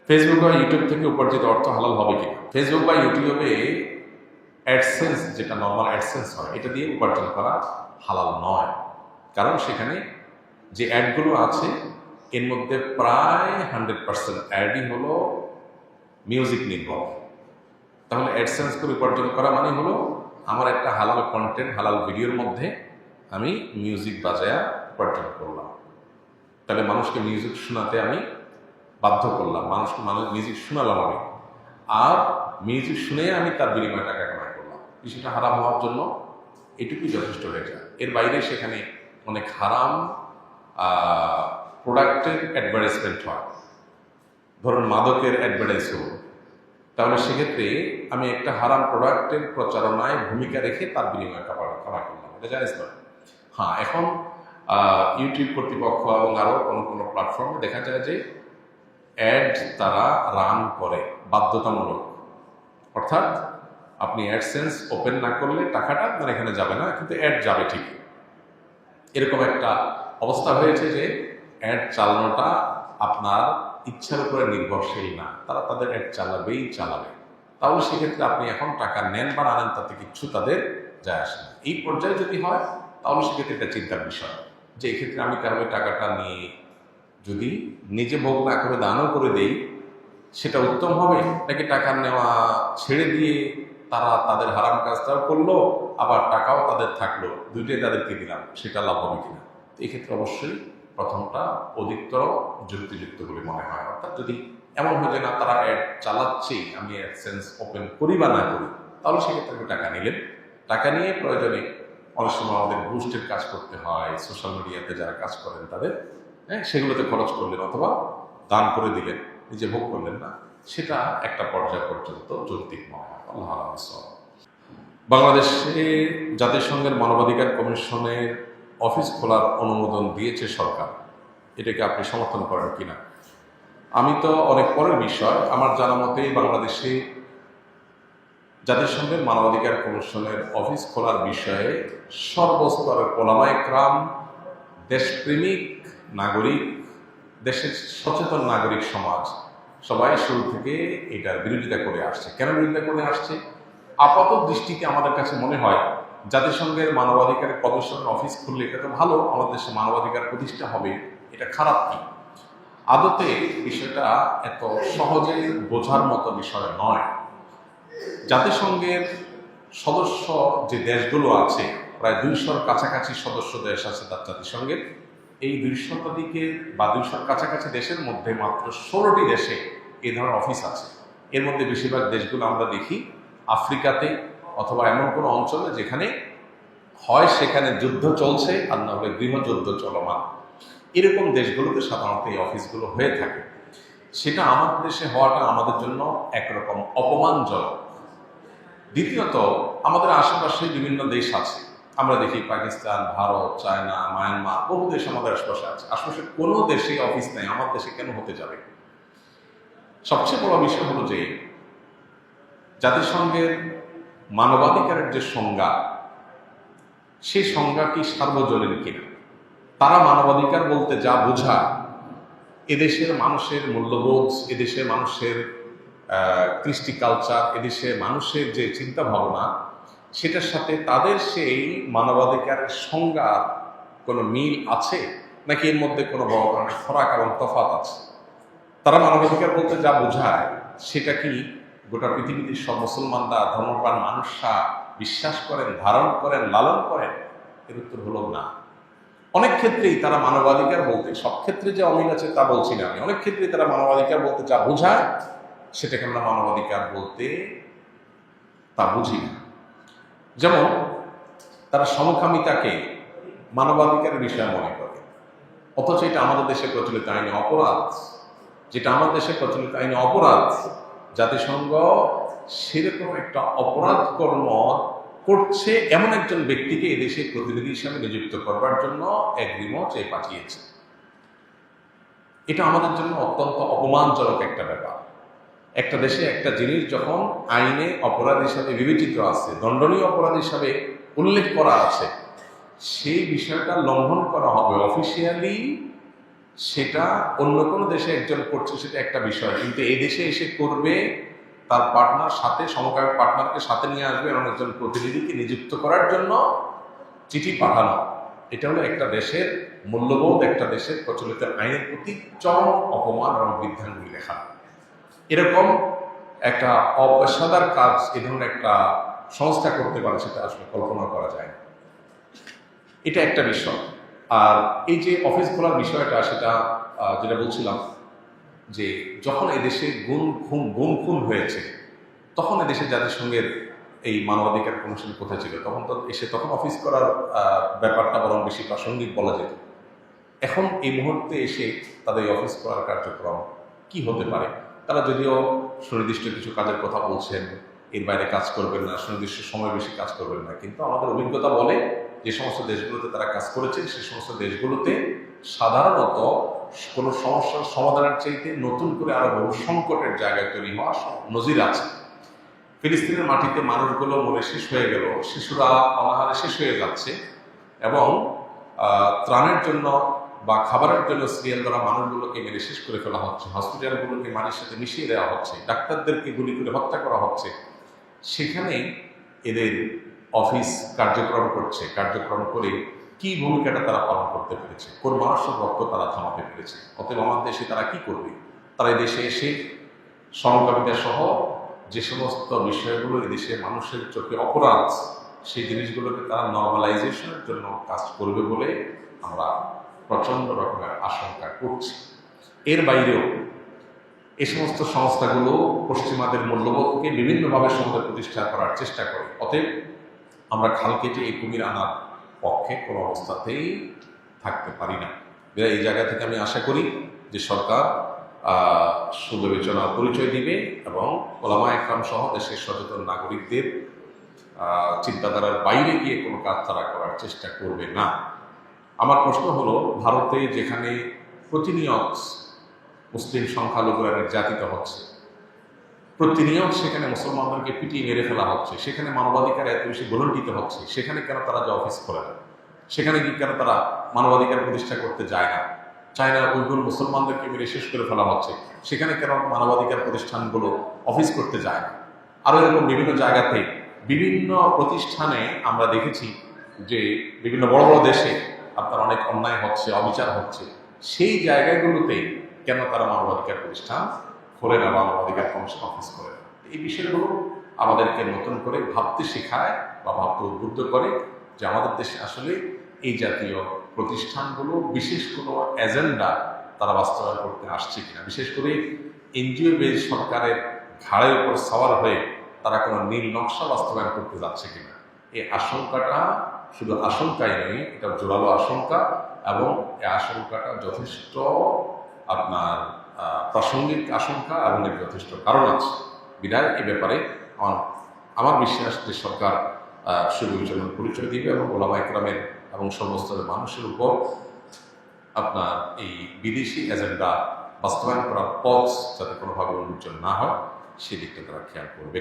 Facebook বা YouTube থেকে উপার্জিত অর্থ হালাল হবে কি? ফেসবুক বা ইউটিউবে অ্যাডসেন্স, যেটা নর্মাল অ্যাডসেন্স হয়, এটা দিয়ে উপার্জন করা হালাল নয়। কারণ সেখানে যে অ্যাডগুলো আছে এর মধ্যে প্রায় 100% অ্যাডই হলো মিউজিক নির্ভর। তাহলে অ্যাডসেন্স করে উপার্জন করা মানে হলো আমার একটা হালাল কন্টেন্ট, হালাল ভিডিওর মধ্যে আমি মিউজিক বাজায়া উপার্জন করলাম। তাহলে মানুষকে মিউজিক শোনাতে আমি বাধ্য করলাম, মানুষকে মিউজিক শোনালাম আমি, আর মিউজিক শুনে আমি তার বিনিময়ে টাকা কামাই করলাম। বিষয়টা হারাম হওয়ার জন্য এটুকুই যথেষ্ট হয়ে যায়। এর বাইরে সেখানে অনেক হারাম প্রোডাক্টের অ্যাডভার্টাইজমেন্ট হয়। ধরুন মাদকের অ্যাডভার্টাইজ হলো, তাহলে সেক্ষেত্রে আমি একটা হারাম প্রোডাক্টের প্রচারণায় ভূমিকা রেখে তার বিনিময়ে কামাই করলাম, এটা জায়েজ নয়। হ্যাঁ, এখন ইউটিউব কর্তৃপক্ষ এবং আরও কোনো প্ল্যাটফর্মে দেখা যায় যে অ্যাড তারা রান করে বাধ্যতামূলক, অর্থাৎ আপনি অ্যাডসেন্স ওপেন না করলে টাকাটা আপনার এখানে যাবে না, কিন্তু অ্যাড যাবে ঠিকই। এরকম একটা অবস্থা হয়েছে যে অ্যাড চালানোটা আপনার ইচ্ছার উপরে নির্ভরশীল না, তারা তাদের অ্যাড চালাবে। তাহলে সেক্ষেত্রে আপনি এখন টাকা নেন বা না নেন তাতে কিচ্ছু তাদের যায় আসে না। এই পর্যায়ে যদি হয় তাহলে সেক্ষেত্রে একটা চিন্তার বিষয় যে এক্ষেত্রে আমি কারণে টাকাটা নিয়ে যদি নিজে ভোগ না করে দানও করে দেই, সেটা উত্তম হবে, নাকি টাকা নেওয়া ছেড়ে দিয়ে তারা তাদের হারাম কাজটাও করলো আবার টাকাও তাদের থাকলো, দুইটাই তাদেরকে দিলাম, সেটা লাভ হবে কিনা? এক্ষেত্রে অবশ্যই প্রথমটা অধিকতর যুক্তিযুক্ত বলে মনে হয়। অর্থাৎ যদি এমন হয় যে না, তারা অ্যাড চালাচ্ছেই, আমি অ্যাডসেন্স ওপেন করি বা না করি, তাহলে সেক্ষেত্রে আপনি টাকা নিলেন। টাকা নিয়ে প্রয়োজনে অনেক সময় আমাদের বুস্টের কাজ করতে হয়, সোশ্যাল মিডিয়াতে যারা কাজ করেন তাদের, সেগুলোতে খরচ করলেন অথবা দান করে দিলেন, নিজে ভোগ করলেন না, সেটা একটা পর্যায় পর্যন্ত যৌক্তিক মনে হয়। আল্লাহ আল্লাহ। বাংলাদেশে জাতিসংঘের মানবাধিকার কমিশনের অফিস খোলার অনুমোদন দিয়েছে সরকার, এটাকে আপনি সমর্থন করেন কিনা? আমি তো অনেক পরের বিষয়, আমার জানা মতেই বাংলাদেশে জাতিসংঘের মানবাধিকার কমিশনের অফিস খোলার বিষয়ে সর্বস্তরের ওলামায়ে কেরাম, দেশপ্রেমিক নাগরিক, দেশের সচেতন নাগরিক সমাজ সবাই শুরু থেকে এটার বিরোধিতা করে আসছে। কেন বিরোধিতা করে আসছে? আপাত দৃষ্টিতে আমাদের কাছে মনে হয় জাতিসংঘের মানবাধিকার কমিশনের অফিস খুললে এটা তো ভালো, আমাদের দেশে মানবাধিকার প্রতিষ্ঠা হবে, এটা খারাপ কি? আদতে বিষয়টা এত সহজে বোঝার মতো বিষয় নয়। জাতিসংঘের সদস্য যে দেশগুলো আছে, প্রায় 200-র কাছাকাছি সদস্য দেশ আছে তার জাতিসংঘের। এই 200 বা 200-র কাছাকাছি দেশের মধ্যে মাত্র 16টি দেশে এই ধরনের অফিস আছে। এর মধ্যে বেশিরভাগ দেশগুলো আমরা দেখি আফ্রিকাতে, অথবা এমন কোনো অঞ্চলে যেখানে হয় সেখানে যুদ্ধ চলছে আর না হলে গৃহযুদ্ধ চলমান। এরকম দেশগুলোতে সাধারণত এই অফিসগুলো হয়ে থাকে। সেটা আমাদের দেশে হওয়াটা আমাদের জন্য একরকম অপমানজনক। দ্বিতীয়ত, আমাদের আশেপাশে বিভিন্ন দেশ আছে, আমরা দেখি পাকিস্তান, ভারত, চায়না, মায়ানমার, বহু দেশ আমাদের আশপাশে আছে। আশপাশে কোনো দেশে অফিস নেই, আমার দেশে কেন হতে যাবে? সবচেয়ে বড় বিষয় হলো যে জাতিসংঘের মানবাধিকারের যে সংজ্ঞা, সেই সংজ্ঞা কি সার্বজনীন কিনা? তারা মানবাধিকার বলতে যা বোঝায়, এদেশের মানুষের মূল্যবোধ, এদেশের মানুষের কৃষ্টি কালচার, এদেশের মানুষের যে চিন্তা ভাবনা, সেটার সাথে তাদের সেই মানবাধিকারের সংজ্ঞার কোনো মিল আছে, নাকি এর মধ্যে কোনো বড় ধরনের ফরাক এবং তফাৎ আছে? তারা মানবাধিকার বলতে যা বোঝায় সেটা কি গোটা পৃথিবীতে সব মুসলমানরা, ধর্মপ্রাণ মানুষরা বিশ্বাস করেন, ধারণ করেন, লালন করেন? এর উত্তর হলো না। অনেক ক্ষেত্রেই তারা মানবাধিকার বলতে, সব ক্ষেত্রে যে অমিল আছে তা বলছি না আমি, অনেক ক্ষেত্রেই তারা মানবাধিকার বলতে যা বোঝায় সেটাকে আমরা মানবাধিকার বলতে তা বুঝি না। যেমন তারা সমকামিতাকে মানবাধিকারের বিষয় মনে করে, অথচ এটা আমাদের দেশে প্রচলিত আইনে অপরাধ। যেটা আমাদের দেশে প্রচলিত আইনে অপরাধ, জাতিসংঘ সেরকম একটা অপরাধ কর্ম করছে এমন একজন ব্যক্তিকে এদেশে প্রতিনিধি হিসাবে নিযুক্ত করবার জন্য এগ্রিমেন্ট চেয়ে পাঠিয়েছে। এটা আমাদের জন্য অত্যন্ত অপমানজনক একটা ব্যাপার। একটা দেশে একটা জিনিস যখন আইনে অপরাধ হিসাবে বিবেচিত আছে, দণ্ডনীয় অপরাধ হিসাবে উল্লেখ করা আছে, সেই বিষয়টা লঙ্ঘন করা হবে অফিসিয়ালি, সেটা অন্য কোনো দেশে একজন করছে সেটা একটা বিষয়, কিন্তু এই দেশে এসে করবে তার পার্টনার সাথে, সমকামী পার্টনারকে সাথে নিয়ে আসবে এবং একজন প্রতিনিধিকে নিযুক্ত করার জন্য চিঠি পাঠানো, এটা হলো একটা দেশের মূল্যবোধ, একটা দেশের প্রচলিত আইনের প্রতি চরম অপমান এবং বৃদ্ধাঙ্গুলি লেখা। এরকম একটা অপেশাদার কাজ এ ধরনের একটা সংস্থা করতে পারে সেটা আসলে কল্পনা করা যায় না। এটা একটা বিষয়। আর এই যে অফিস খোলার বিষয়টা, সেটা যেটা বলছিলাম যে যখন এই দেশে গুম খুন হয়েছে, তখন এদেশে জাতিসংঘের এই মানবাধিকার কমিশন কোথায় ছিল? তখন অফিস করার ব্যাপারটা বরং বেশি প্রাসঙ্গিক বলা যেত। এখন এই মুহূর্তে এসে তাদের এই অফিস করার কার্যক্রম কি হতে পারে? তারা যদিও সুনির্দিষ্ট কিছু কাজের কথা বলছেন, এর বাইরে কাজ করবেন না, সুনির্দিষ্ট সময় বেশি কাজ করবেন না, কিন্তু আমাদের অভিজ্ঞতা বলে যে সমস্ত দেশগুলোতে তারা কাজ করেছেন সে সমস্ত দেশগুলোতে সাধারণত কোনো সমস্যার সমাধানের চাইতে নতুন করে আরো বহু সংকটের জায়গায় তৈরি হওয়া নজির আছে। ফিলিস্তিনের মাটিতে মানুষগুলো মরে শেষ হয়ে গেল, শিশুরা অনাহারে শেষ হয়ে যাচ্ছে এবং ত্রাণের জন্য বা খাবারের জন্য সিরিয়াল দ্বারা মানুষগুলোকে মেরে শেষ করে ফেলা হচ্ছে, হসপিটালগুলোকে মাটির সাথে মিশিয়ে দেওয়া হচ্ছে, ডাক্তারদেরকে গুলি করে হত্যা করা হচ্ছে। সেখানে এদের অফিস কার্যক্রম করে কি ভূমিকাটা তারা পালন করতে পেরেছে, কোন মানুষের রক্ত তারা থামাতে পেরেছে? অতএব আমার দেশে তারা কি করবে? তারা এই দেশে এসে সমকামিতা সহ যে সমস্ত বিষয়গুলো এদেশে মানুষের চোখে অপরাধ, সেই জিনিসগুলোকে তারা নর্মালাইজেশনের জন্য কাজ করবে বলে আমরা প্রচন্ড রকমের আশঙ্কা করছি। এর বাইরেও এই সমস্ত সংস্থাগুলো পশ্চিমাদের মূল্যবোধকে বিভিন্নভাবে সমাজে প্রতিষ্ঠা করার চেষ্টা করে। অতএব আমরা খাল কেটে এই কুমির আনার পক্ষে কোনো অবস্থাতেই থাকতে পারি না। এই জায়গা থেকে আমি আশা করি যে সরকার সুবিবেচনার পরিচয় দিবে এবং ওলামা একরাম সহ দেশের সচেতন নাগরিকদের চিন্তাধারার বাইরে গিয়ে কোনো কাজ তারা করার চেষ্টা করবে না। আমার প্রশ্ন হলো, ভারতে যেখানে প্রতিনিয়ত মুসলিম সংখ্যালঘুরা নির্যাতিত হচ্ছে, প্রতিনিয়ত সেখানে মুসলমানদেরকে পিটিয়ে মেরে ফেলা হচ্ছে, সেখানে মানবাধিকার এত বেশি গলণ্ডিত হচ্ছে, সেখানে কেন তারা যে অফিস করে না? সেখানে কি কেন তারা মানবাধিকার প্রতিষ্ঠা করতে যায় না? চায়না উইগুর মুসলমানদেরকে মেরে শেষ করে ফেলা হচ্ছে, সেখানে কেন মানবাধিকার প্রতিষ্ঠানগুলো অফিস করতে যায় না? আরও এরকম বিভিন্ন জায়গাতে বিভিন্ন প্রতিষ্ঠানে আমরা দেখেছি যে বিভিন্ন বড় বড় দেশে আপনার অনেক অন্যায় হচ্ছে, অবিচার হচ্ছে, সেই জায়গাগুলোতে কেন তারা মানবাধিকার প্রতিষ্ঠান খোলে না, মানবাধিকার কমিশন অফিস করে না? এই বিষয়গুলো আমাদেরকে নতুন করে ভাবতে শেখায় বা ভাবতে উদ্বুদ্ধ করে যে আমাদের দেশে আসলে এই জাতীয় প্রতিষ্ঠানগুলো বিশেষ কোনো এজেন্ডা তারা বাস্তবায়ন করতে আসছে কিনা, বিশেষ করে এনজিও বেজ সরকারের ঘাড়ের উপর সওয়ার হয়ে তারা কোনো নীল নকশা বাস্তবায়ন করতে যাচ্ছে কিনা। এই আশঙ্কাটা শুধু আশঙ্কাই নয়, এটা জোরালো আশঙ্কা এবং এই আশঙ্কাটা যথেষ্ট আপনার প্রাসঙ্গিক আশঙ্কা এবং এর যথেষ্ট কারণ আছে। বিধায় এ ব্যাপারে আমার বিশ্বাস যে সরকার সুবিবেচনার পরিচয় দিবে এবং ওলামা একরামের এবং সমস্ত মানুষের উপর আপনার এই বিদেশি এজেন্ডা বাস্তবায়ন করার পথ যাতে কোনোভাবে উন্মোচন না হয় সেদিকটা তারা খেয়াল করবে।